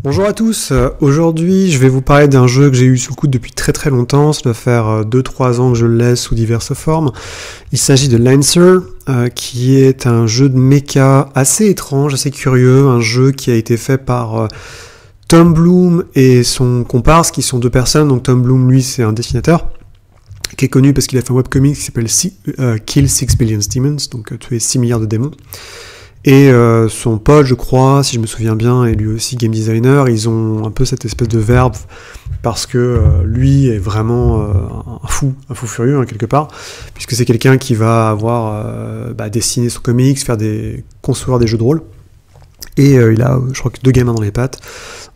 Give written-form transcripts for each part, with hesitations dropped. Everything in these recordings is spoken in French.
Bonjour à tous, aujourd'hui je vais vous parler d'un jeu que j'ai eu sous le coude depuis très longtemps, ça doit faire 2-3 ans que je le laisse sous diverses formes. Il s'agit de Lancer, qui est un jeu de mecha assez étrange, assez curieux, un jeu qui a été fait par Tom Bloom et son comparse, qui sont deux personnes. Donc Tom Bloom, lui, c'est un dessinateur, qui est connu parce qu'il a fait un webcomic qui s'appelle Kill 6 Billion Demons, donc tuer 6 milliards de démons. Et son pote, je crois, si je me souviens bien, est lui aussi game designer. Ils ont un peu cette espèce de verbe parce que lui est vraiment un fou furieux, hein, quelque part, puisque c'est quelqu'un qui va avoir dessiné son comics, concevoir des jeux de rôle. Et il a, je crois, que 2 gamins dans les pattes.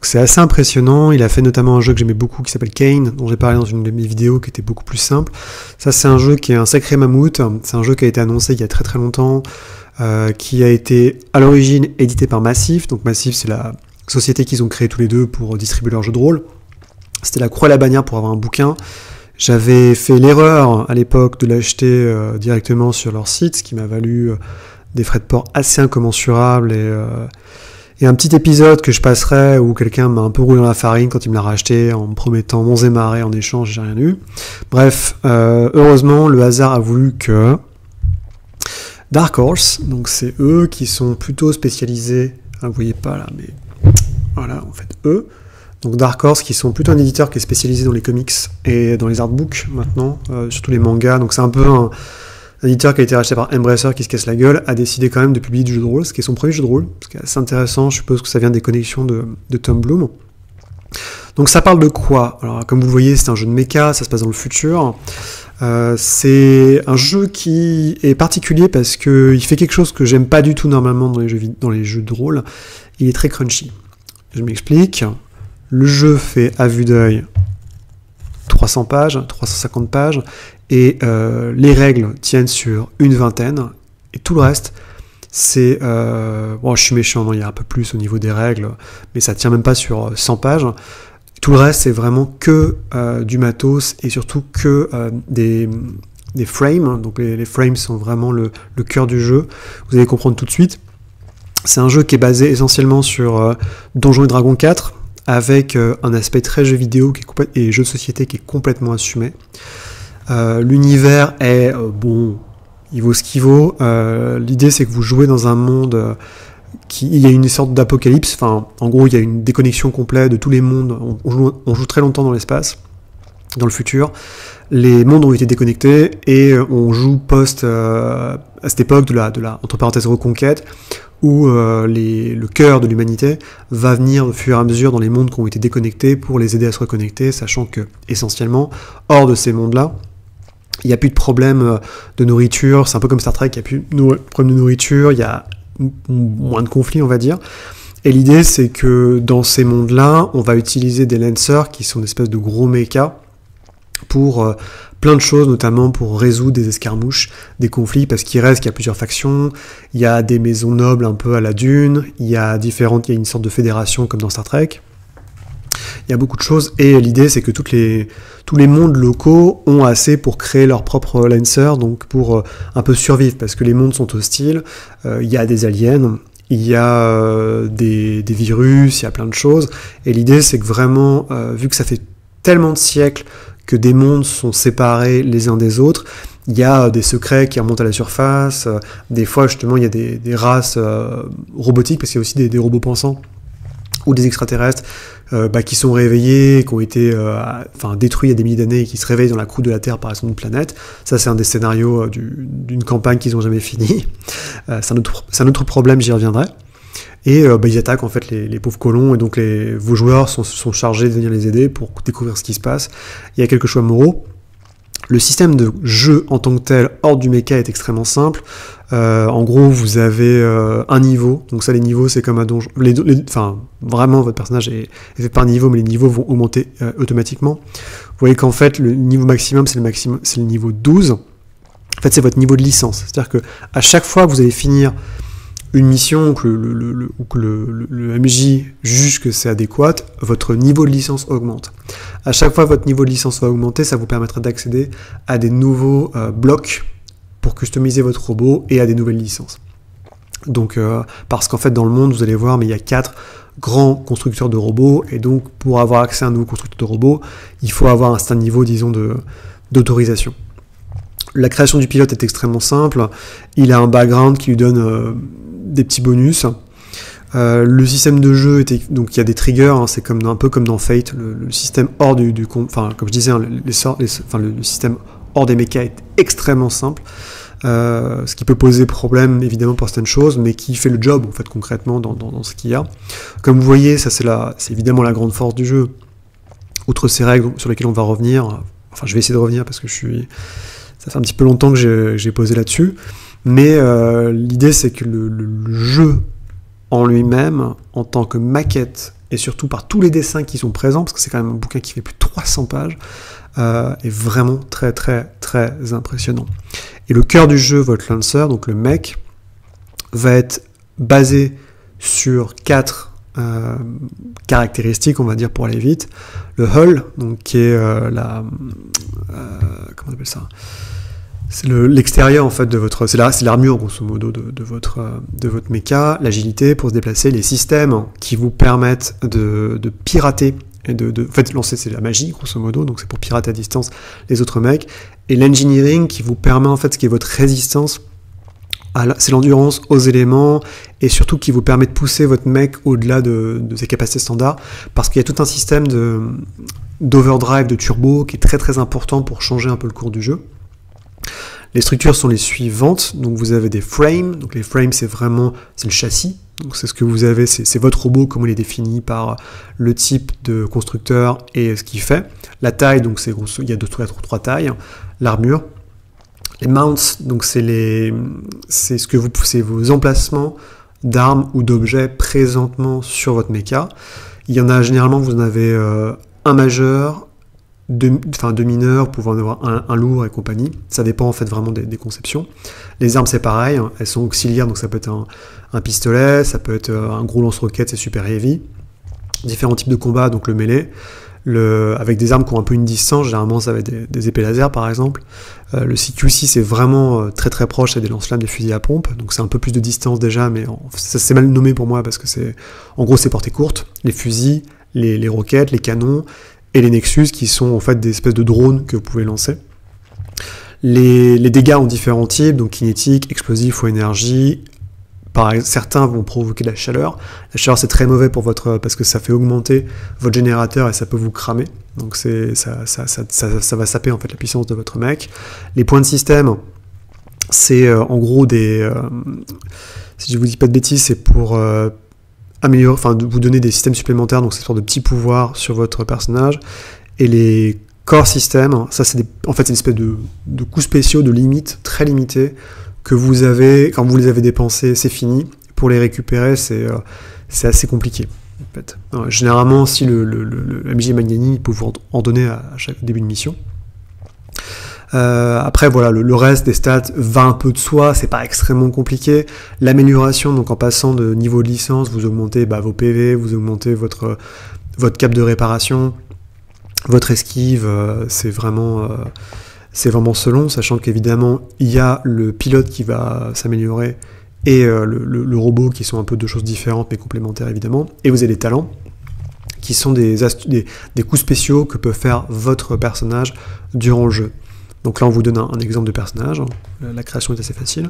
C'est assez impressionnant. Il a fait notamment un jeu que j'aimais beaucoup qui s'appelle Kane, dont j'ai parlé dans une de mes vidéos, qui était beaucoup plus simple. Ça, c'est un jeu qui est un sacré mammouth. C'est un jeu qui a été annoncé il y a très longtemps, qui a été à l'origine édité par Massif. Donc Massif, c'est la société qu'ils ont créée tous les deux pour distribuer leurs jeux de rôle. C'était la croix à la bannière pour avoir un bouquin. J'avais fait l'erreur à l'époque de l'acheter directement sur leur site, ce qui m'a valu des frais de port assez incommensurables et un petit épisode que je passerai où quelqu'un m'a un peu roulé dans la farine quand il me l'a racheté en me promettant monts et marais en échange, j'ai rien eu. Bref, heureusement, le hasard a voulu que Dark Horse, donc c'est eux qui sont plutôt spécialisés, vous voyez pas là, mais voilà, en fait, eux. Donc Dark Horse, qui sont plutôt un éditeur qui est spécialisé dans les comics et dans les artbooks maintenant, surtout les mangas. Donc c'est un peu un éditeur qui a été racheté par Embracer qui se casse la gueule, a décidé quand même de publier du jeu de rôle, ce qui est son premier jeu de rôle, ce qui est assez intéressant. Je suppose que ça vient des connexions de Tom Bloom. Donc ça parle de quoi? Alors comme vous le voyez, c'est un jeu de mecha, ça se passe dans le futur. C'est un jeu qui est particulier parce qu'il fait quelque chose que j'aime pas du tout normalement dans les jeux de rôle. Il est très crunchy. Je m'explique. Le jeu fait à vue d'œil 300 pages, 350 pages, et les règles tiennent sur une vingtaine, et tout le reste, c'est... bon, je suis méchant, non, il y a un peu plus au niveau des règles, mais ça tient même pas sur 100 pages. Tout le reste, c'est vraiment que du matos, et surtout que des frames. Donc les frames sont vraiment le cœur du jeu. Vous allez comprendre tout de suite. C'est un jeu qui est basé essentiellement sur Donjons et Dragons 4, avec un aspect très jeu vidéo et jeu de société qui est complètement assumé. L'univers est, bon, il vaut ce qu'il vaut. L'idée, c'est que vous jouez dans un monde... il y a une sorte d'apocalypse, enfin, en gros, il y a une déconnexion complète de tous les mondes. On joue très longtemps dans l'espace, dans le futur. Les mondes ont été déconnectés et on joue à cette époque de la entre parenthèses reconquête, où le cœur de l'humanité va venir au fur et à mesure dans les mondes qui ont été déconnectés pour les aider à se reconnecter, sachant que, essentiellement, hors de ces mondes-là, il n'y a plus de problème de nourriture. C'est un peu comme Star Trek, il n'y a plus de problème de nourriture, il y a moins de conflits, on va dire. Et l'idée, c'est que dans ces mondes-là, on va utiliser des lancers qui sont une espèce de gros mechas pour plein de choses, notamment pour résoudre des escarmouches, des conflits, parce qu'il reste qu'il y a plusieurs factions, il y a des maisons nobles un peu à la Dune, il y a une sorte de fédération comme dans Star Trek. Il y a beaucoup de choses, et l'idée, c'est que tous les mondes locaux ont assez pour créer leur propre lancer, donc pour un peu survivre, parce que les mondes sont hostiles, il y a des aliens, il y a des virus, il y a plein de choses, et l'idée, c'est que vraiment, vu que ça fait tellement de siècles que des mondes sont séparés les uns des autres, il y a des secrets qui remontent à la surface, des fois, justement, il y a des races robotiques, parce qu'il y a aussi des robots pensants, ou des extraterrestres qui sont réveillés, qui ont été détruits il y a des milliers d'années et qui se réveillent dans la croûte de la Terre par exemple d'une planète. Ça, c'est un des scénarios d'une campagne qu'ils n'ont jamais fini. C'est un autre problème, j'y reviendrai. Et ils attaquent en fait les pauvres colons, et donc vos joueurs sont chargés de venir les aider pour découvrir ce qui se passe. Il y a quelques choix moraux. Le système de jeu en tant que tel, hors du mecha, est extrêmement simple. En gros, vous avez un niveau. Donc ça, les niveaux, c'est comme un donjon. Vraiment, votre personnage est fait par niveau, mais les niveaux vont augmenter automatiquement. Vous voyez qu'en fait, le niveau maximum, c'est le niveau 12. En fait, c'est votre niveau de licence. C'est-à-dire que à chaque fois que vous allez finir une mission ou que le MJ juge que c'est adéquat, votre niveau de licence augmente. À chaque fois que votre niveau de licence va augmenter, ça vous permettra d'accéder à des nouveaux blocs pour customiser votre robot et à des nouvelles licences. Donc, parce qu'en fait, dans le monde, vous allez voir, mais il y a 4 grands constructeurs de robots, et donc pour avoir accès à un nouveau constructeur de robots, il faut avoir un certain niveau, disons, d'autorisation. La création du pilote est extrêmement simple, il a un background qui lui donne des petits bonus. Le système de jeu était, donc il y a des triggers, hein, c'est comme un peu comme dans Fate, le système hors enfin comme je disais, hein, le système hors des mechas est extrêmement simple. Ce qui peut poser problème évidemment pour certaines choses, mais qui fait le job en fait concrètement dans ce qu'il y a. Comme vous voyez, ça c'est évidemment la grande force du jeu. Outre ces règles sur lesquelles on va revenir, enfin je vais essayer de revenir parce que ça fait un petit peu longtemps que j'ai posé là-dessus, mais l'idée c'est que le jeu en lui-même, en tant que maquette, et surtout par tous les dessins qui sont présents, parce que c'est quand même un bouquin qui fait plus de 300 pages, est vraiment très très très impressionnant. Et le cœur du jeu, votre Lancer, donc le mech, va être basé sur 4 caractéristiques, on va dire pour aller vite. Le hull, donc qui est comment on appelle ça ? C'est l'extérieur en fait de votre, c'est l'armure grosso modo de votre mecha, l'agilité pour se déplacer, les systèmes qui vous permettent de pirater et en fait lancer, c'est la magie grosso modo, donc c'est pour pirater à distance les autres mecs, et l'engineering qui vous permet en fait, ce qui est votre résistance, c'est l'endurance aux éléments, et surtout qui vous permet de pousser votre mech au-delà de ses capacités standards, parce qu'il y a tout un système d'overdrive, de turbo qui est très très important pour changer un peu le cours du jeu. Les structures sont les suivantes, donc vous avez des frames, donc les frames c'est le châssis, donc c'est ce que vous avez, c'est votre robot, comment il est défini par le type de constructeur et ce qu'il fait. La taille, donc il y a 3 tailles, l'armure. Les mounts, donc c'est vos emplacements d'armes ou d'objets présentement sur votre mecha. Il y en a généralement, vous en avez un majeur, deux mineurs, pour en avoir un lourd et compagnie. Ça dépend en fait vraiment des conceptions. Les armes c'est pareil, hein, elles sont auxiliaires, donc ça peut être un pistolet, ça peut être un gros lance-roquette, c'est super heavy. Différents types de combats, donc le mêlée, avec des armes qui ont un peu une distance, généralement ça va être des épées laser par exemple. Le CQC c'est vraiment très très proche, c'est des lance-flammes, des fusils à pompe, donc c'est un peu plus de distance déjà, mais ça c'est mal nommé pour moi parce que en gros c'est portée courte, les fusils, les roquettes, les canons, et les Nexus qui sont en fait des espèces de drones que vous pouvez lancer. Les dégâts ont différents types, donc kinétiques, explosifs ou énergie. Certains vont provoquer de la chaleur. La chaleur c'est très mauvais parce que ça fait augmenter votre générateur et ça peut vous cramer. Donc ça va saper en fait la puissance de votre mech. Les points de système, c'est en gros si je vous dis pas de bêtises, c'est pour améliorer, vous donner des systèmes supplémentaires, donc c'est une sorte de petits pouvoirs sur votre personnage. Et les core systems, ça c'est en fait c'est une espèce de coups spéciaux, de limites très limités que vous avez, quand vous les avez dépensés, c'est fini. Pour les récupérer, c'est assez compliqué. En fait. Alors, généralement, si le MJ Magnani peut vous en donner à chaque début de mission. Après voilà, le reste des stats va un peu de soi, c'est pas extrêmement compliqué. L'amélioration, donc en passant de niveau de licence, vous augmentez vos PV, vous augmentez votre cap de réparation, votre esquive, c'est vraiment selon, sachant qu'évidemment il y a le pilote qui va s'améliorer et le robot qui sont un peu deux choses différentes mais complémentaires évidemment, et vous avez les talents qui sont des coups spéciaux que peut faire votre personnage durant le jeu. Donc là, on vous donne un exemple de personnage. La création est assez facile.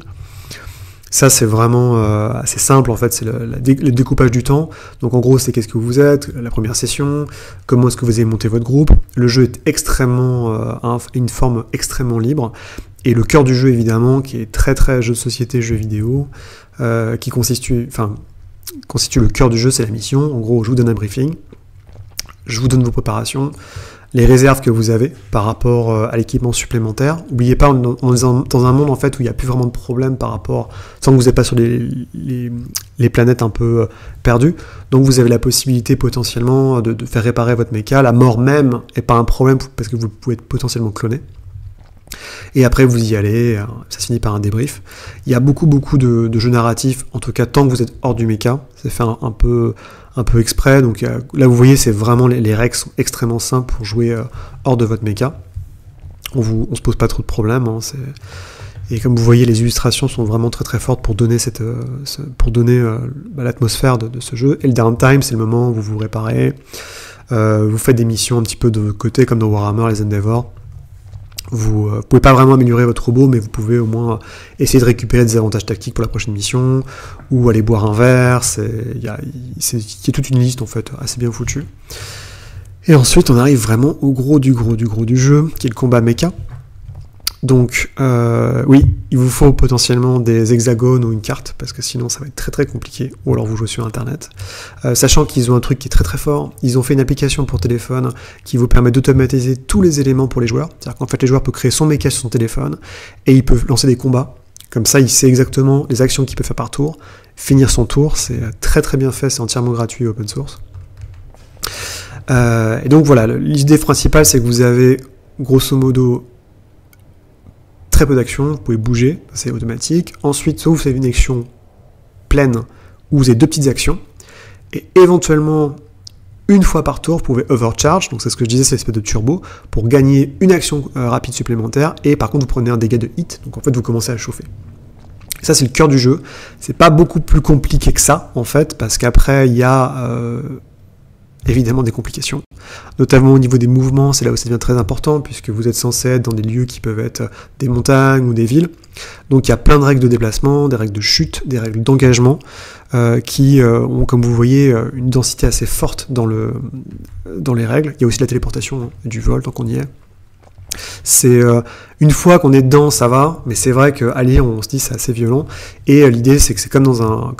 Ça, c'est vraiment assez simple, en fait. C'est le découpage du temps. Donc en gros, c'est qu'est-ce que vous êtes, la première session, comment est-ce que vous avez monté votre groupe. Le jeu est une forme extrêmement libre. Et le cœur du jeu, évidemment, qui est très très jeu de société, jeu vidéo, qui constitue le cœur du jeu, c'est la mission. En gros, je vous donne un briefing. Je vous donne vos préparations, les réserves que vous avez par rapport à l'équipement supplémentaire. N'oubliez pas, dans un monde en fait où il n'y a plus vraiment de problème par rapport, tant que vous n'êtes pas sur les planètes un peu perdues, donc vous avez la possibilité potentiellement de faire réparer votre méca. La mort même n'est pas un problème parce que vous pouvez être potentiellement cloné. Et après vous y allez, ça se finit par un débrief. Il y a beaucoup de jeux narratifs, en tout cas tant que vous êtes hors du méca, c'est fait un peu exprès, donc là vous voyez c'est vraiment les règles sont extrêmement simples pour jouer hors de votre méca. On se pose pas trop de problèmes, hein, Et comme vous voyez, les illustrations sont vraiment très très fortes pour donner l'atmosphère de ce jeu. Et le downtime, c'est le moment où vous vous réparez, vous faites des missions un petit peu de votre côté, comme dans Warhammer, les Endeavor. Vous pouvez pas vraiment améliorer votre robot, mais vous pouvez au moins essayer de récupérer des avantages tactiques pour la prochaine mission, ou aller boire un verre. Il y a toute une liste en fait assez bien foutue. Et ensuite, on arrive vraiment au gros du jeu, qui est le combat mecha. Donc, oui, il vous faut potentiellement des hexagones ou une carte, parce que sinon ça va être très très compliqué, ou alors vous jouez sur internet. Sachant qu'ils ont un truc qui est très très fort, ils ont fait une application pour téléphone qui vous permet d'automatiser tous les éléments pour les joueurs. C'est-à-dire qu'en fait, les joueurs peuvent créer son mecha sur son téléphone, et ils peuvent lancer des combats. Comme ça, il sait exactement les actions qu'il peut faire par tour, finir son tour, c'est très très bien fait, c'est entièrement gratuit, open source. Et donc voilà, l'idée principale, c'est que vous avez, grosso modo, très peu d'actions, vous pouvez bouger, c'est automatique. Ensuite, soit vous faites une action pleine, où vous avez 2 petites actions, et éventuellement, une fois par tour, vous pouvez overcharge, donc c'est ce que je disais, c'est une espèce de turbo, pour gagner une action rapide supplémentaire, et par contre, vous prenez un dégât de hit, donc en fait, vous commencez à chauffer. Et ça, c'est le cœur du jeu. C'est pas beaucoup plus compliqué que ça, en fait, parce qu'après, il y a évidemment des complications, notamment au niveau des mouvements, c'est là où ça devient très important, puisque vous êtes censé être dans des lieux qui peuvent être des montagnes ou des villes, donc il y a plein de règles de déplacement, des règles de chute, des règles d'engagement, qui ont, comme vous voyez, une densité assez forte dans les règles. Il y a aussi la téléportation, du vol, tant qu'on y est. C'est une fois qu'on est dedans, ça va, mais c'est vrai qu'à lire, on se dit c'est assez violent. Et l'idée, c'est que c'est comme dans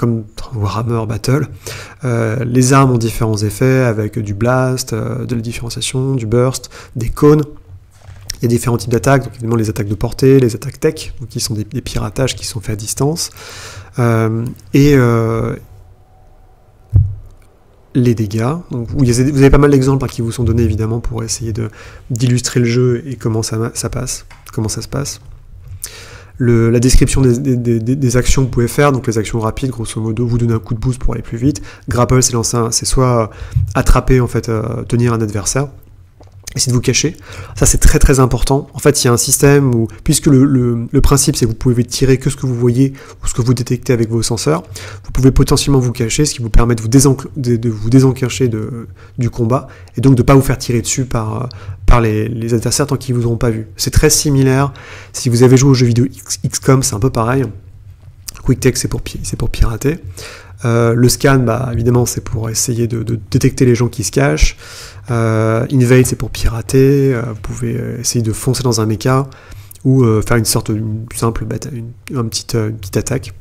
Warhammer Battle. Les armes ont différents effets avec du blast, de la différenciation, du burst, des cônes. Il y a différents types d'attaques, donc évidemment les attaques de portée, les attaques tech, donc qui sont des piratages qui sont faits à distance. Les dégâts. Donc, vous avez pas mal d'exemples qui vous sont donnés évidemment pour essayer d'illustrer le jeu et comment ça se passe. La description des actions que vous pouvez faire, donc les actions rapides, grosso modo, vous donnez un coup de boost pour aller plus vite. Grapple, c'est soit attraper, en fait, tenir un adversaire, essayer de vous cacher. Ça, c'est très très important. En fait, il y a un système où, puisque le principe, c'est que vous pouvez tirer que ce que vous voyez ou ce que vous détectez avec vos senseurs, vous pouvez potentiellement vous cacher, ce qui vous permet de vous désencacher du combat, et donc de ne pas vous faire tirer dessus par les adversaires tant qu'ils ne vous auront pas vu. C'est très similaire. Si vous avez joué aux jeux vidéo XCOM, c'est un peu pareil. Quick Tech, c'est pour pirater. Le scan, évidemment, c'est pour essayer de détecter les gens qui se cachent. Invade, c'est pour pirater. Vous pouvez essayer de foncer dans un mecha ou faire une simple une petite attaque.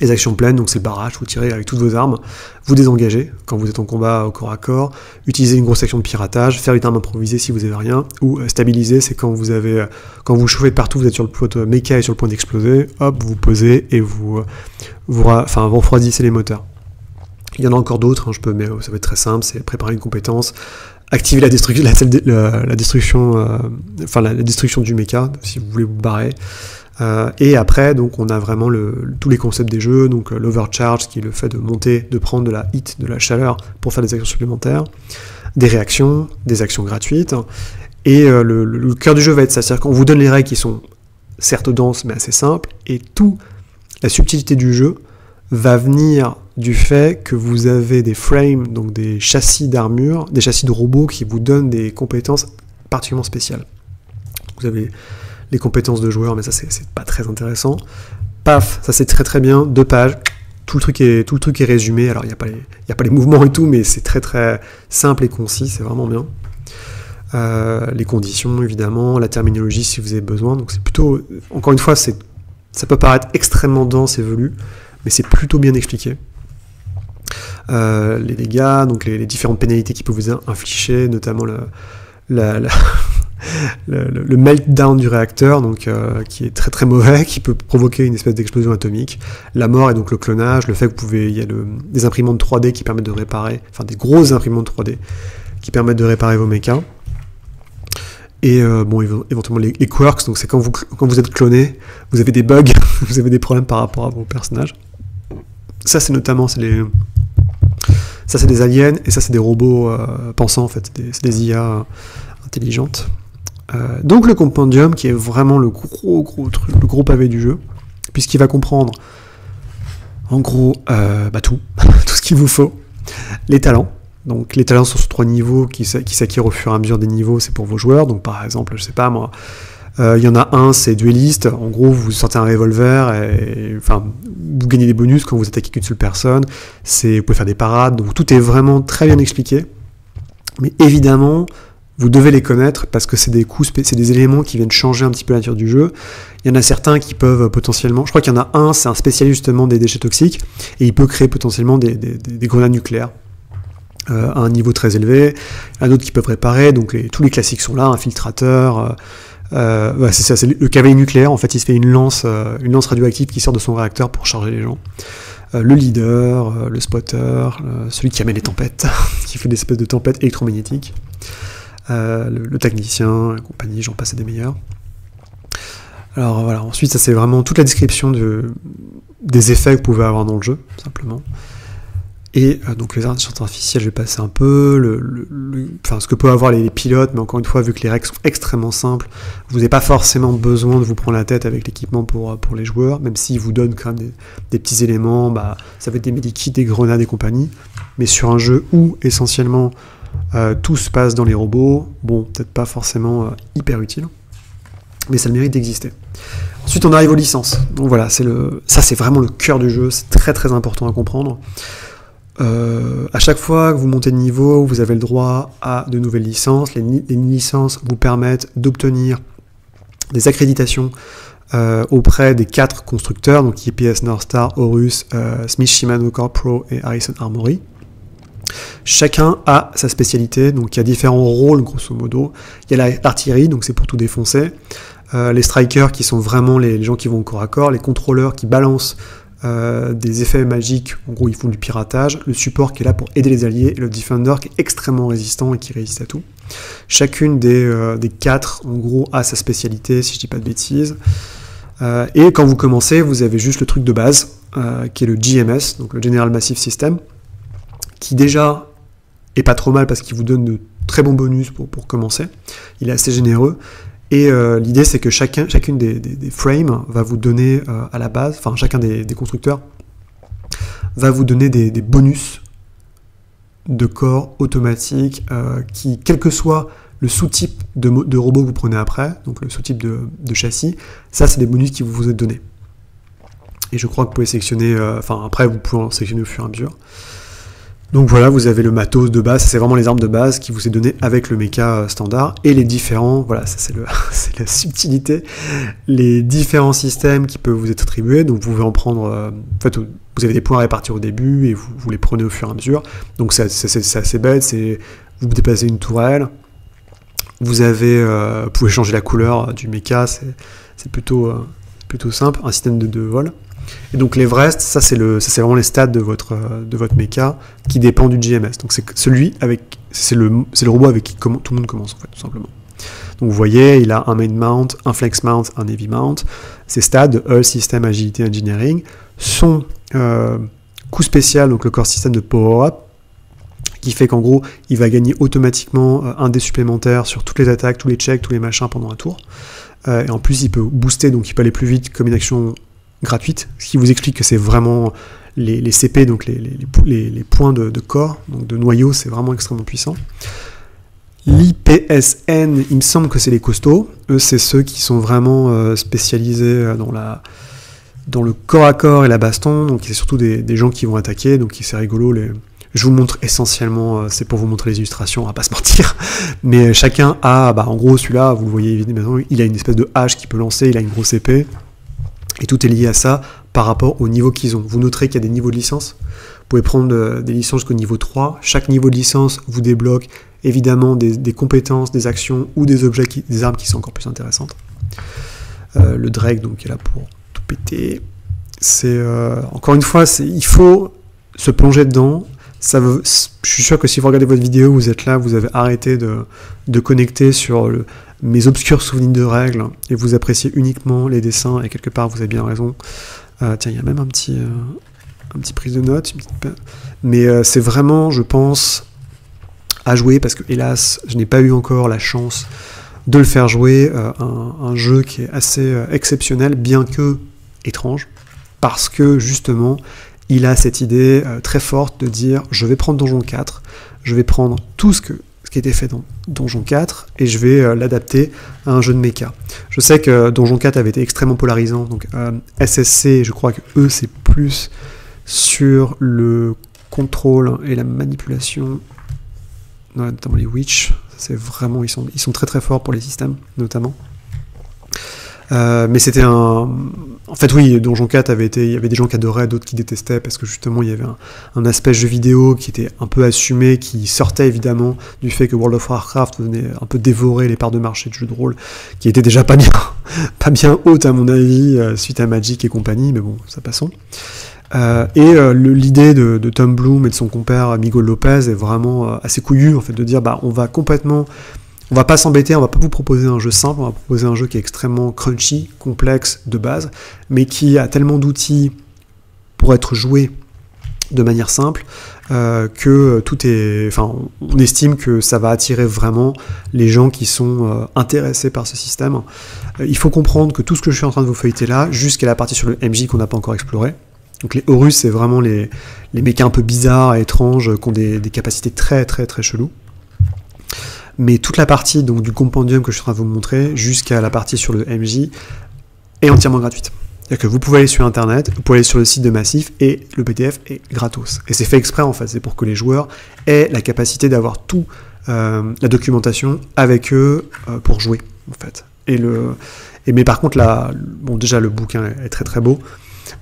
Les actions pleines, donc c'est le barrage, vous tirez avec toutes vos armes, vous désengagez quand vous êtes en combat au corps à corps, utilisez une grosse action de piratage, faire une arme improvisée si vous avez rien, ou stabiliser, c'est quand vous chauffez de partout, vous êtes sur le point méca et sur le point d'exploser, hop, vous posez et vous refroidissez les moteurs. Il y en a encore d'autres, mais ça va être très simple, c'est préparer une compétence, activer la destruction du méca, si vous voulez vous barrer. Et après, donc, on a vraiment tous les concepts des jeux, donc l'overcharge, qui est le fait de monter, de prendre de la heat, de la chaleur pour faire des actions supplémentaires, des réactions, des actions gratuites, et le cœur du jeu va être ça, c'est-à-dire qu'on vous donne les règles qui sont certes denses mais assez simples, et toute la subtilité du jeu va venir du fait que vous avez des frames, donc des châssis d'armure, des châssis de robots qui vous donnent des compétences particulièrement spéciales. Vous avez les compétences de joueurs, mais ça c'est pas très intéressant. Paf, ça c'est très très bien, 2 pages, tout le truc est résumé, alors il n'y a pas les mouvements et tout, mais c'est très très simple et concis, c'est vraiment bien. Les conditions évidemment, la terminologie si vous avez besoin, donc c'est plutôt, encore une fois, ça peut paraître extrêmement dense et velu, mais c'est plutôt bien expliqué. Les dégâts, donc les différentes pénalités qui peuvent vous infliger, notamment le meltdown du réacteur, donc qui est très très mauvais, qui peut provoquer une espèce d'explosion atomique, la mort et donc le clonage, le fait que il y a des imprimantes 3D qui permettent de réparer, enfin des grosses imprimantes 3D qui permettent de réparer vos mechas, et éventuellement les quirks, donc c'est quand vous êtes cloné, vous avez des bugs, vous avez des problèmes par rapport à vos personnages. Ça c'est des aliens, et ça c'est des robots pensants en fait, c'est des IA intelligentes. Donc le compendium qui est vraiment le gros truc, le gros pavé du jeu, puisqu'il va comprendre en gros tout, tout ce qu'il vous faut. Les talents. Donc les talents sont sur 3 niveaux qui s'acquièrent au fur et à mesure des niveaux, c'est pour vos joueurs. Donc par exemple, je sais pas moi, il y en a un, c'est dueliste. En gros, vous sortez un revolver et vous gagnez des bonus quand vous attaquez qu'une seule personne. Vous pouvez faire des parades. Donc tout est vraiment très bien expliqué. Mais évidemment, vous devez les connaître parce que c'est des éléments qui viennent changer un petit peu la nature du jeu. Il y en a certains qui peuvent potentiellement... Je crois qu'il y en a un, c'est un spécialiste justement des déchets toxiques et il peut créer potentiellement des grenades nucléaires à un niveau très élevé. Il y en a d'autres qui peuvent réparer, donc tous les classiques sont là, infiltrateur... c'est ça, c'est le cavalier nucléaire. En fait, il se fait une lance radioactive qui sort de son réacteur pour charger les gens. Le leader, le spotter, celui qui amène les tempêtes, qui fait des espèces de tempêtes électromagnétiques. Le technicien, la compagnie, j'en passe à des meilleurs. Alors voilà, ensuite ça c'est vraiment toute la description des effets que vous pouvez avoir dans le jeu, simplement. Et donc les intelligences artificielles, je vais passer un peu, ce que peuvent avoir les pilotes, mais encore une fois, vu que les règles sont extrêmement simples, vous n'avez pas forcément besoin de vous prendre la tête avec l'équipement pour les joueurs, même s'ils vous donnent quand même des petits éléments, ça va être des medikits, des grenades et compagnie, mais sur un jeu où essentiellement tout se passe dans les robots, bon, peut-être pas forcément hyper utile, mais ça a le mérite d'exister. Ensuite, on arrive aux licences. Donc voilà, ça c'est vraiment le cœur du jeu, c'est très très important à comprendre. À chaque fois que vous montez de niveau, vous avez le droit à de nouvelles licences. Les licences vous permettent d'obtenir des accréditations auprès des 4 constructeurs, donc IPS Northstar, Horus, Smith Shimano Corpro et Harrison Armory. Chacun a sa spécialité, donc il y a différents rôles grosso modo. Il y a l'artillerie, donc c'est pour tout défoncer. Les strikers qui sont vraiment les gens qui vont au corps à corps, les contrôleurs qui balancent des effets magiques, en gros ils font du piratage, le support qui est là pour aider les alliés, et le defender qui est extrêmement résistant et qui résiste à tout. Chacune des 4 en gros a sa spécialité, si je dis pas de bêtises. Et quand vous commencez, vous avez juste le truc de base, qui est le GMS, donc le General Massive System, qui déjà est pas trop mal parce qu'il vous donne de très bons bonus pour commencer. Il est assez généreux. Et l'idée, c'est que chacune des frames va vous donner à la base, enfin chacun des constructeurs va vous donner des bonus de corps automatiques qui, quel que soit le sous-type de robot que vous prenez après, donc le sous-type de châssis, ça c'est des bonus qui vous êtes donnés. Et je crois que vous pouvez sélectionner, après vous pouvez en sélectionner au fur et à mesure. Donc voilà, vous avez le matos de base, c'est vraiment les armes de base qui vous est donné avec le mecha standard, et les différents, voilà, ça c'est c'est la subtilité, les différents systèmes qui peuvent vous être attribués, donc vous pouvez en prendre, en fait, vous avez des points à répartir au début, et vous les prenez au fur et à mesure, donc c'est assez bête, vous déplacez une tourelle, vous pouvez changer la couleur du mecha, c'est plutôt simple, un système de vol. Et donc l'Everest, ça c'est vraiment les stats de votre mecha qui dépend du GMS. Donc c'est le robot avec qui tout le monde commence en fait, tout simplement. Donc vous voyez, il a un main mount, un flex mount, un heavy mount. Ces stats de Hull System Agility Engineering sont coup spécial, donc le core system de Power Up, qui fait qu'en gros, il va gagner automatiquement un dé supplémentaire sur toutes les attaques, tous les checks, tous les machins pendant un tour. Et en plus, il peut booster, donc il peut aller plus vite comme une action gratuite, ce qui vous explique que c'est vraiment les CP, donc les points de corps, donc de noyau, c'est vraiment extrêmement puissant. L'IPSN, il me semble que c'est les costauds. Eux, c'est ceux qui sont vraiment spécialisés dans le corps à corps et la baston, donc c'est surtout des gens qui vont attaquer, donc c'est rigolo. Je vous montre essentiellement, c'est pour vous montrer les illustrations, on va pas se mentir, mais chacun a, en gros celui-là, vous le voyez évidemment, il a une espèce de hache qu'il peut lancer, il a une grosse épée, et tout est lié à ça par rapport au niveau qu'ils ont. Vous noterez qu'il y a des niveaux de licence. Vous pouvez prendre des licences jusqu'au niveau 3. Chaque niveau de licence vous débloque évidemment des compétences, des actions ou des objets, des armes qui sont encore plus intéressantes. Le Drake, donc, qui est là pour tout péter. Encore une fois, il faut se plonger dedans. Je suis sûr que si vous regardez votre vidéo, vous êtes là, vous avez arrêté de connecter sur mes obscurs souvenirs de règles et vous appréciez uniquement les dessins, et quelque part vous avez bien raison. Tiens, il y a même un petit prise de notes, mais c'est vraiment, je pense, à jouer, parce que hélas, je n'ai pas eu encore la chance de le faire jouer un jeu qui est assez exceptionnel, bien que étrange, parce que justement, il a cette idée très forte de dire, je vais prendre Donjon 4, je vais prendre tout ce qui était fait dans Donjon 4 et je vais l'adapter à un jeu de mecha. Je sais que Donjon 4 avait été extrêmement polarisant, donc SSC, je crois que eux c'est plus sur le contrôle et la manipulation dans les Witch, c'est vraiment, ils sont très très forts pour les systèmes notamment. Mais c'était en fait oui, Donjon 4 il y avait des gens qui adoraient, d'autres qui détestaient, parce que justement il y avait un aspect jeu vidéo qui était un peu assumé, qui sortait évidemment du fait que World of Warcraft venait un peu dévorer les parts de marché de jeux de rôle, qui étaient déjà pas bien hautes à mon avis, suite à Magic et compagnie, mais bon, ça passons. L'idée de Tom Bloom et de son compère Miguel Lopez est vraiment assez couillue, en fait, de dire on va pas s'embêter, on va pas vous proposer un jeu simple, on va proposer un jeu qui est extrêmement crunchy, complexe de base, mais qui a tellement d'outils pour être joué de manière simple que tout est... Enfin, on estime que ça va attirer vraiment les gens qui sont intéressés par ce système. Il faut comprendre que tout ce que je suis en train de vous feuilleter là, jusqu'à la partie sur le MJ qu'on n'a pas encore exploré, donc les Horus, c'est vraiment les mechas un peu bizarres et étranges, qui ont des capacités très très très cheloues. Mais toute la partie donc, du compendium que je suis en train de vous montrer, jusqu'à la partie sur le MJ, est entièrement gratuite. C'est-à-dire que vous pouvez aller sur Internet, vous pouvez aller sur le site de Massif, et le PDF est gratos. Et c'est fait exprès, en fait, c'est pour que les joueurs aient la capacité d'avoir tout la documentation avec eux pour jouer, en fait. Mais par contre, déjà, le bouquin est très très beau,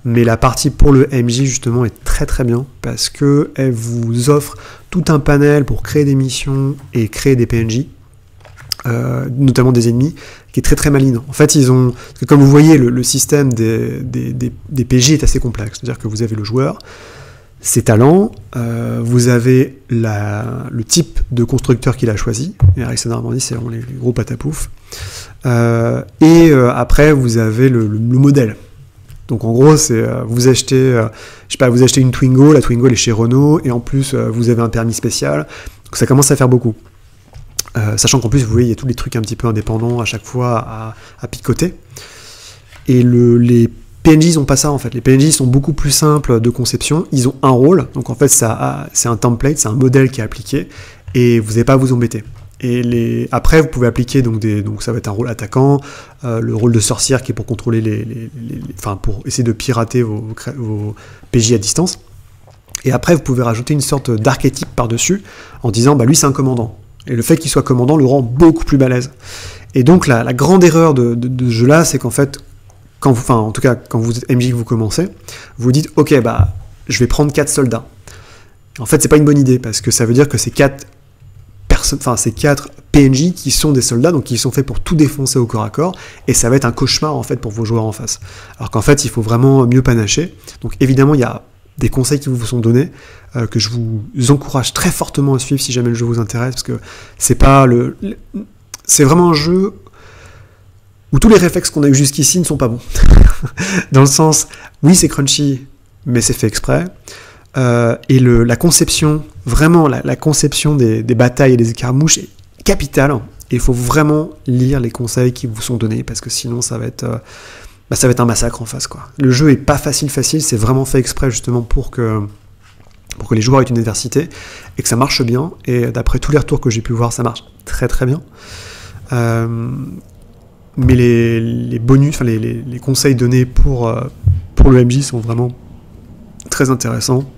mais la partie pour le MJ justement est très très bien parce que elle vous offre tout un panel pour créer des missions et créer des PNJ, notamment des ennemis, qui est très très maligne. En fait, parce que comme vous voyez, le système des PJ est assez complexe. C'est-à-dire que vous avez le joueur, ses talents, vous avez le type de constructeur qu'il a choisi. Et Harrison Normandie, c'est vraiment les gros patapouf. Après, vous avez le modèle. Donc en gros, c'est vous achetez une Twingo, la Twingo elle est chez Renault, et en plus vous avez un permis spécial, donc ça commence à faire beaucoup. Sachant qu'en plus, vous voyez, il y a tous les trucs un petit peu indépendants à chaque fois à picoter. Et les PNJ n'ont pas ça en fait. Les PNJ sont beaucoup plus simples de conception, ils ont un rôle, donc en fait c'est un template, c'est un modèle qui est appliqué, et vous n'avez pas à vous embêter. Et après, vous pouvez appliquer donc ça va être un rôle attaquant, le rôle de sorcière qui est pour contrôler pour essayer de pirater vos PJ à distance. Et après, vous pouvez rajouter une sorte d'archétype par-dessus en disant lui c'est un commandant. Et le fait qu'il soit commandant le rend beaucoup plus balèze. Et donc la grande erreur de ce jeu-là, c'est qu'en fait, quand vous êtes MJ que vous commencez, vous dites ok je vais prendre 4 soldats. En fait, c'est pas une bonne idée parce que ça veut dire que c'est 4 PNJ qui sont des soldats, donc qui sont faits pour tout défoncer au corps à corps, et ça va être un cauchemar en fait pour vos joueurs en face. Alors qu'en fait, il faut vraiment mieux panacher. Donc évidemment, il y a des conseils qui vous sont donnés, que je vous encourage très fortement à suivre si jamais le jeu vous intéresse, parce que c'est vraiment un jeu où tous les réflexes qu'on a eu jusqu'ici ne sont pas bons. Dans le sens, oui, c'est crunchy, mais c'est fait exprès. La conception, vraiment la conception des batailles et des escarmouches est capitale, et il faut vraiment lire les conseils qui vous sont donnés parce que sinon ça va être un massacre en face quoi. Le jeu est pas facile, c'est vraiment fait exprès justement pour que les joueurs aient une adversité et que ça marche bien, et d'après tous les retours que j'ai pu voir ça marche très très bien. Mais les bonus, les conseils donnés pour le MJ sont vraiment très intéressants.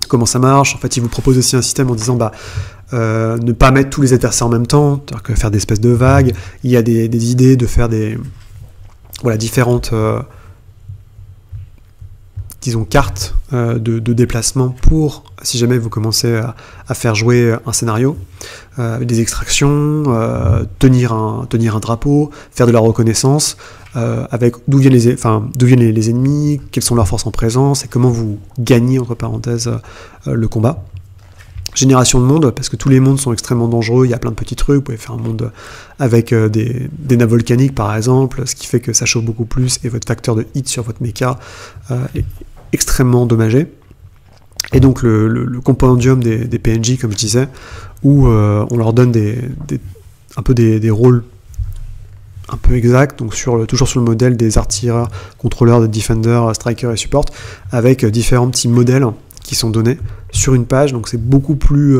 Comment ça marche? En fait, il vous propose aussi un système en disant ne pas mettre tous les adversaires en même temps, c'est-à-dire que faire des espèces de vagues. Il y a des idées de faire différentes cartes de déplacement pour, si jamais vous commencez à faire jouer un scénario, avec des extractions, tenir un drapeau, faire de la reconnaissance, avec d'où viennent les ennemis, quelles sont leurs forces en présence, et comment vous gagnez, entre parenthèses, le combat. Génération de mondes, parce que tous les mondes sont extrêmement dangereux, il y a plein de petits trucs, vous pouvez faire un monde avec des nappes volcaniques par exemple, ce qui fait que ça chauffe beaucoup plus, et votre facteur de hit sur votre mecha est extrêmement dommagé. Et donc le compendium des PNJ, comme je disais, où on leur donne un peu des rôles un peu exact, donc toujours sur le modèle des artilleurs, contrôleurs, des defenders, strikers et support, avec différents petits modèles qui sont donnés sur une page, donc c'est beaucoup plus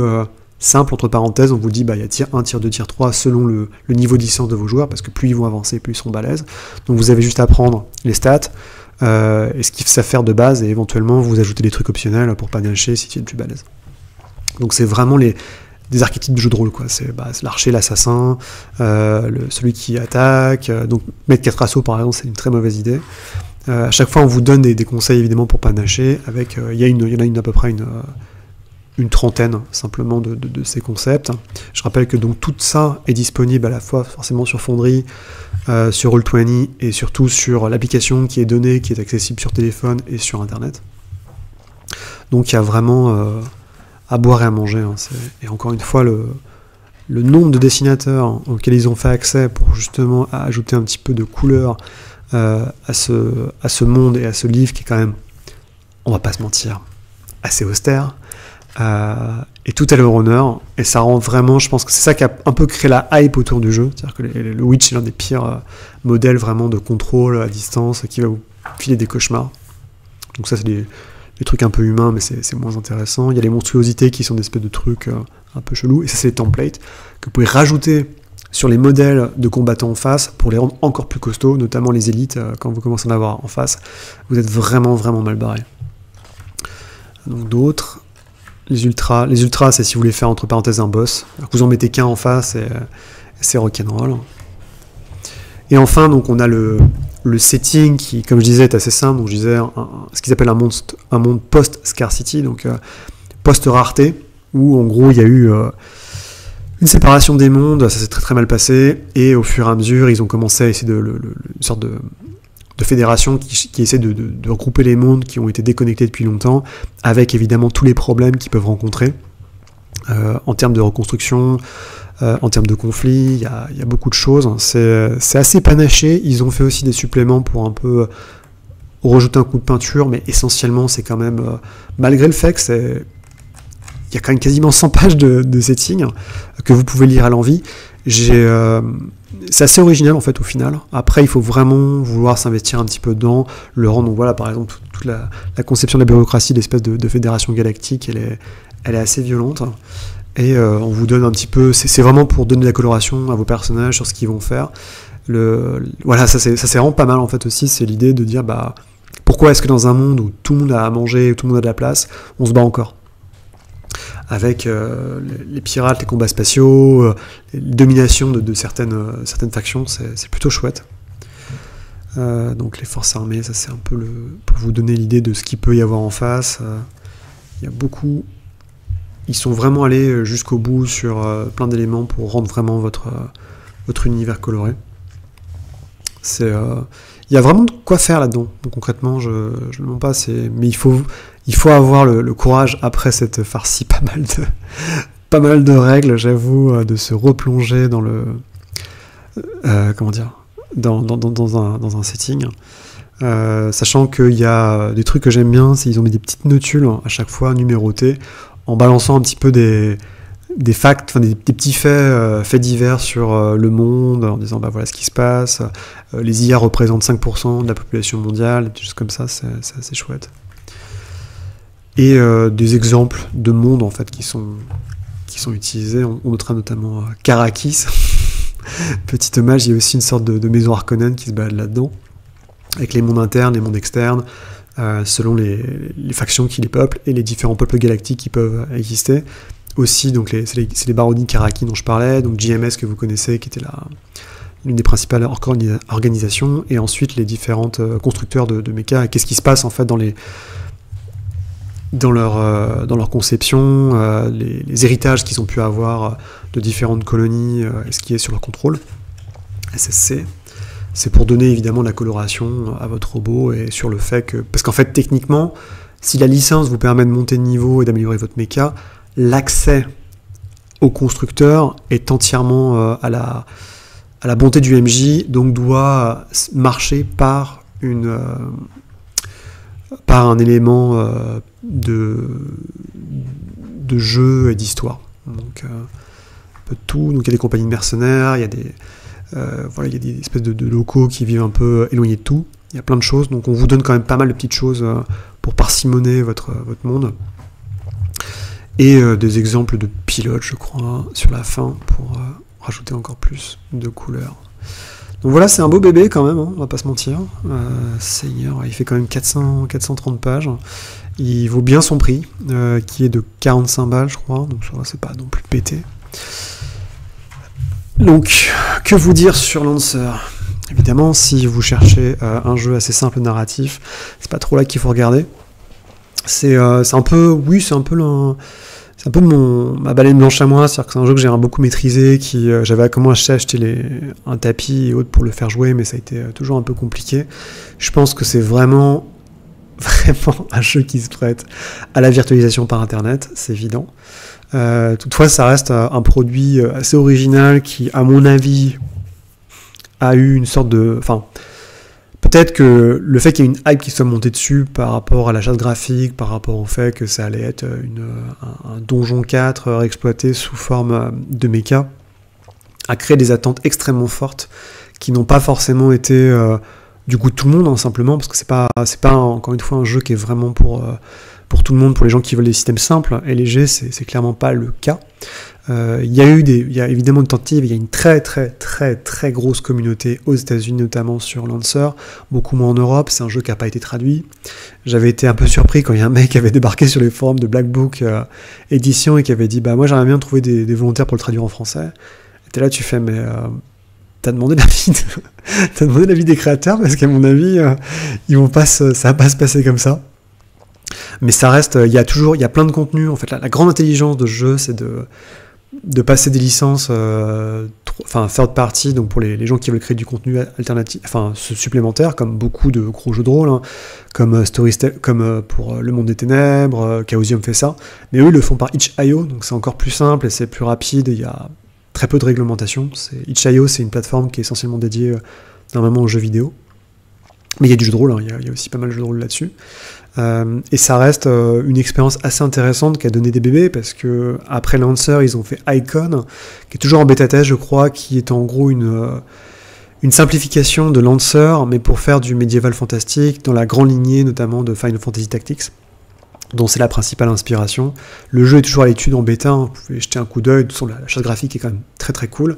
simple, entre parenthèses, on vous dit, il y a tier 1, tier 2, tier 3, selon le niveau de licence de vos joueurs, parce que plus ils vont avancer, plus ils seront balèzes, donc vous avez juste à prendre les stats, et ce qu'ils savent faire de base, et éventuellement vous ajoutez des trucs optionnels pour panacher si tu es le plus balèze. Donc c'est vraiment des archétypes de jeu de rôle, quoi. C'est l'archer, l'assassin, celui qui attaque, donc mettre 4 assauts par exemple, c'est une très mauvaise idée. À chaque fois on vous donne des conseils évidemment pour panacher, avec il y en a à peu près une trentaine simplement de ces concepts. Je rappelle que donc tout ça est disponible à la fois forcément sur Foundry, sur Roll20 et surtout sur l'application qui est donnée, qui est accessible sur téléphone et sur internet. Donc il y a vraiment à boire et à manger. Et encore une fois, le nombre de dessinateurs auxquels ils ont fait accès pour justement ajouter un petit peu de couleur à ce monde et à ce livre qui est quand même, on va pas se mentir, assez austère. Et tout à leur honneur, et ça rend vraiment, je pense que c'est ça qui a un peu créé la hype autour du jeu, c'est-à-dire que le Witch est l'un des pires modèles vraiment de contrôle à distance qui va vous filer des cauchemars. Donc ça c'est des trucs un peu humains, mais c'est moins intéressant. Il y a les monstruosités qui sont des espèces de trucs un peu chelous, et ça c'est les templates que vous pouvez rajouter sur les modèles de combattants en face pour les rendre encore plus costauds, notamment les élites, quand vous commencez à en avoir en face, vous êtes vraiment vraiment mal barré. Donc d'autres... Les ultras, c'est si vous voulez faire entre parenthèses un boss. Alors que vous en mettez qu'un en face et c'est rock'n'roll. Et enfin, donc on a le setting qui, comme je disais, est assez simple. Donc je disais ce qu'ils appellent un monde post-scarcity, donc post-rareté, où en gros il y a eu une séparation des mondes, ça s'est très très mal passé, et au fur et à mesure ils ont commencé à essayer une sorte de fédération qui essaie de regrouper les mondes qui ont été déconnectés depuis longtemps, avec évidemment tous les problèmes qu'ils peuvent rencontrer en termes de reconstruction, en termes de conflits, il y a beaucoup de choses. C'est assez panaché. Ils ont fait aussi des suppléments pour un peu rajouter un coup de peinture, mais essentiellement c'est quand même, malgré le fait que il y a quand même quasiment 100 pages de setting que vous pouvez lire à l'envie. C'est assez original en fait au final. Après il faut vraiment vouloir s'investir un petit peu dedans, le rendre. Donc voilà, par exemple toute la conception de la bureaucratie, l'espèce de fédération galactique, elle est assez violente. Et on vous donne un petit peu, c'est vraiment pour donner de la coloration à vos personnages sur ce qu'ils vont faire. Voilà, ça c'est vraiment pas mal en fait aussi, c'est l'idée de dire pourquoi est-ce que dans un monde où tout le monde a à manger, où tout le monde a de la place, on se bat encore avec les pirates, les combats spatiaux, les dominations de certaines factions, c'est plutôt chouette. Donc les forces armées, ça c'est un peu pour vous donner l'idée de ce qu'il peut y avoir en face. Il y a beaucoup... Ils sont vraiment allés jusqu'au bout sur plein d'éléments pour rendre vraiment votre univers coloré. Il y a vraiment de quoi faire là-dedans. Donc, concrètement, je ne le mens pas, mais il faut avoir le courage, après cette farcie, pas mal de règles, j'avoue, de se replonger dans dans un setting. Sachant qu'il y a des trucs que j'aime bien, c'est qu'ils ont mis des petites notules à chaque fois numérotées, en balançant un petit peu des facts, des petits faits divers sur le monde, en disant voilà ce qui se passe, les IA représentent 5% de la population mondiale, des choses comme ça, c'est assez chouette. Et des exemples de mondes en fait qui sont utilisés, on notera notamment Karakis, petit hommage, il y a aussi une sorte de maison Harkonnen qui se balade là-dedans, avec les mondes internes, les mondes externes, selon les factions qui les peuplent et les différents peuples galactiques qui peuvent exister. Aussi, donc c'est les baronies Karaki dont je parlais, donc JMS que vous connaissez, qui était l'une des principales organisations, et ensuite les différentes constructeurs de mecha, et qu'est-ce qui se passe en fait dans leur conception, les héritages qu'ils ont pu avoir de différentes colonies, et ce qui est sur leur contrôle. SSC. C'est pour donner évidemment de la coloration à votre robot, et sur le fait que... Parce qu'en fait, techniquement, si la licence vous permet de monter de niveau et d'améliorer votre mecha, l'accès au constructeur est entièrement à la bonté du MJ, donc doit marcher par un élément de jeu et d'histoire. Donc un peu de tout. Donc il y a des compagnies de mercenaires, il y a Voilà, il y a des espèces de locaux qui vivent un peu éloignés de tout. Il y a plein de choses, donc on vous donne quand même pas mal de petites choses pour parcimoner votre monde. Et des exemples de pilotes, je crois, sur la fin, pour rajouter encore plus de couleurs. Donc voilà, c'est un beau bébé quand même, hein, on va pas se mentir. Seigneur, il fait quand même 430 pages. Il vaut bien son prix, qui est de 45 balles, je crois, donc ça va, c'est pas non plus pété. Donc, que vous dire sur Lancer ? Évidemment, si vous cherchez un jeu assez simple narratif, c'est pas trop là qu'il faut regarder. C'est un peu, oui, c'est un peu ma baleine blanche à moi, c'est-à-dire que c'est un jeu que j'ai beaucoup maîtrisé, j'avais commencé à acheter un tapis et autres pour le faire jouer, mais ça a été toujours un peu compliqué. Je pense que c'est vraiment un jeu qui se prête à la virtualisation par internet, c'est évident. Toutefois, ça reste un produit assez original qui, à mon avis, a eu une sorte de... Enfin, peut-être que le fait qu'il y ait une hype qui soit montée dessus par rapport à la charte graphique, par rapport au fait que ça allait être un Donjon 4 exploité sous forme de mecha, a créé des attentes extrêmement fortes qui n'ont pas forcément été du goût de tout le monde, hein, simplement, parce que c'est pas encore une fois un jeu qui est vraiment pour tout le monde, pour les gens qui veulent des systèmes simples et légers, c'est clairement pas le cas. Il y a évidemment une tentative, il y a une très très très très grosse communauté aux États-Unis, notamment sur Lancer, beaucoup moins en Europe. C'est un jeu qui n'a pas été traduit. J'avais été un peu surpris quand il y a un mec qui avait débarqué sur les forums de Black Book Édition et qui avait dit moi j'aimerais bien trouver des volontaires pour le traduire en français. Et t'es là, tu fais mais t'as demandé l'avis des créateurs, parce qu'à mon avis ça va pas se passer comme ça. Mais ça reste, il y a plein de contenu. En fait, la grande intelligence de ce jeu, c'est de passer des licences third party, donc pour les gens qui veulent créer du contenu alternatif, supplémentaire, comme beaucoup de gros jeux de rôle, hein, comme pour Le Monde des Ténèbres, Chaosium fait ça, mais eux ils le font par itch.io, donc c'est encore plus simple et c'est plus rapide, il y a très peu de réglementation. itch.io, c'est une plateforme qui est essentiellement dédiée normalement aux jeux vidéo, mais il y a du jeu de rôle, hein, il y a aussi pas mal de jeux de rôle là-dessus. Et ça reste une expérience assez intéressante qui a donné des bébés, parce que après Lancer, ils ont fait Icon, qui est toujours en bêta test, je crois, qui est en gros une simplification de Lancer, mais pour faire du médiéval fantastique, dans la grande lignée notamment de Final Fantasy Tactics, dont c'est la principale inspiration. Le jeu est toujours à l'étude en bêta, hein, vous pouvez jeter un coup d'œil, de toute façon la charte graphique est quand même très très cool,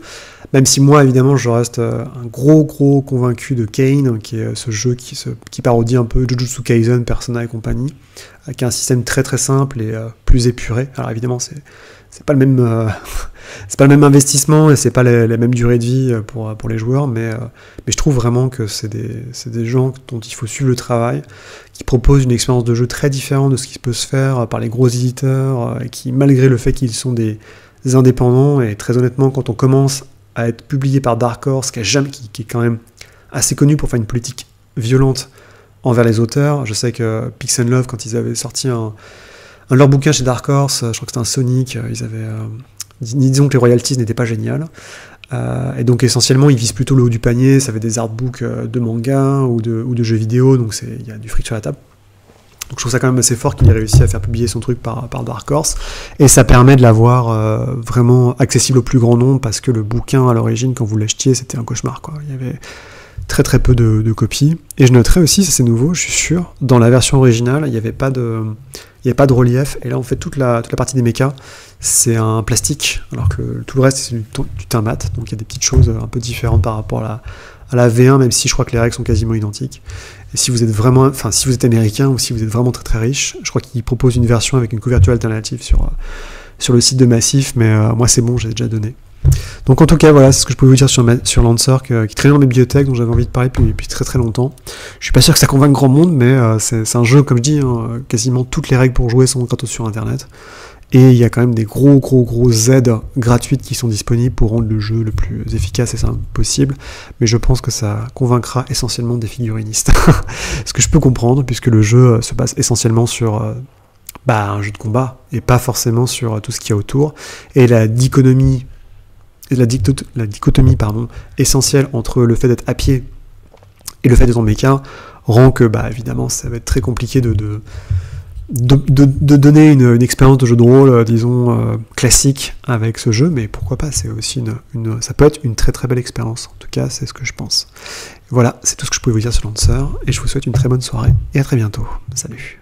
même si moi évidemment je reste un gros convaincu de Kane, qui est ce jeu qui parodie un peu Jujutsu Kaisen, Persona et compagnie, avec un système très très simple et plus épuré. Alors évidemment c'est pas le même c'est pas le même investissement et c'est pas les mêmes durées de vie pour les joueurs, mais je trouve vraiment que c'est des gens dont il faut suivre le travail, qui proposent une expérience de jeu très différente de ce qui peut se faire par les gros éditeurs, et qui, malgré le fait qu'ils sont des indépendants, et très honnêtement, quand on commence à être publié par Dark Horse, qui est quand même assez connu pour faire une politique violente envers les auteurs. Je sais que Pix & Love, quand ils avaient sorti un de leurs bouquins chez Dark Horse, je crois que c'était un Sonic, ils avaient disons que les royalties n'étaient pas géniales, et donc essentiellement ils visent plutôt le haut du panier. Ça fait des artbooks de manga ou de jeux vidéo, donc il y a du fric sur la table. Donc je trouve ça quand même assez fort qu'il ait réussi à faire publier son truc par Dark Horse, et ça permet de l'avoir vraiment accessible au plus grand nombre, parce que le bouquin à l'origine, quand vous l'achetiez, c'était un cauchemar, quoi. Il y avait très très peu de copies. Et je noterai aussi, ça c'est nouveau, je suis sûr, dans la version originale, il n'y avait pas de relief, et là on fait toute la partie des mechas, c'est un plastique, alors que tout le reste c'est du teint mat, donc il y a des petites choses un peu différentes par rapport à la V1, même si je crois que les règles sont quasiment identiques. Et si vous êtes américain, ou si vous êtes vraiment très très riche, je crois qu'ils proposent une version avec une couverture alternative sur le site de Massif, mais moi c'est bon, j'ai déjà donné. Donc en tout cas, voilà, c'est ce que je pouvais vous dire sur Lancer, qui traînait dans ma bibliothèque, dont j'avais envie de parler depuis très très longtemps. Je suis pas sûr que ça convainque grand monde, mais c'est un jeu, comme je dis, hein, quasiment toutes les règles pour jouer sont gratos sur internet. Et il y a quand même des gros aides gratuites qui sont disponibles pour rendre le jeu le plus efficace et simple possible. Mais je pense que ça convaincra essentiellement des figurinistes. Ce que je peux comprendre, puisque le jeu se base essentiellement sur un jeu de combat, et pas forcément sur tout ce qu'il y a autour. Et la dichotomie essentielle entre le fait d'être à pied et le fait d'être en méca rend que, évidemment, ça va être très compliqué de donner une expérience de jeu de rôle, disons, classique avec ce jeu, mais pourquoi pas, c'est aussi ça peut être une très très belle expérience, en tout cas c'est ce que je pense. Voilà, c'est tout ce que je pouvais vous dire sur Lancer, et je vous souhaite une très bonne soirée, et à très bientôt. Salut.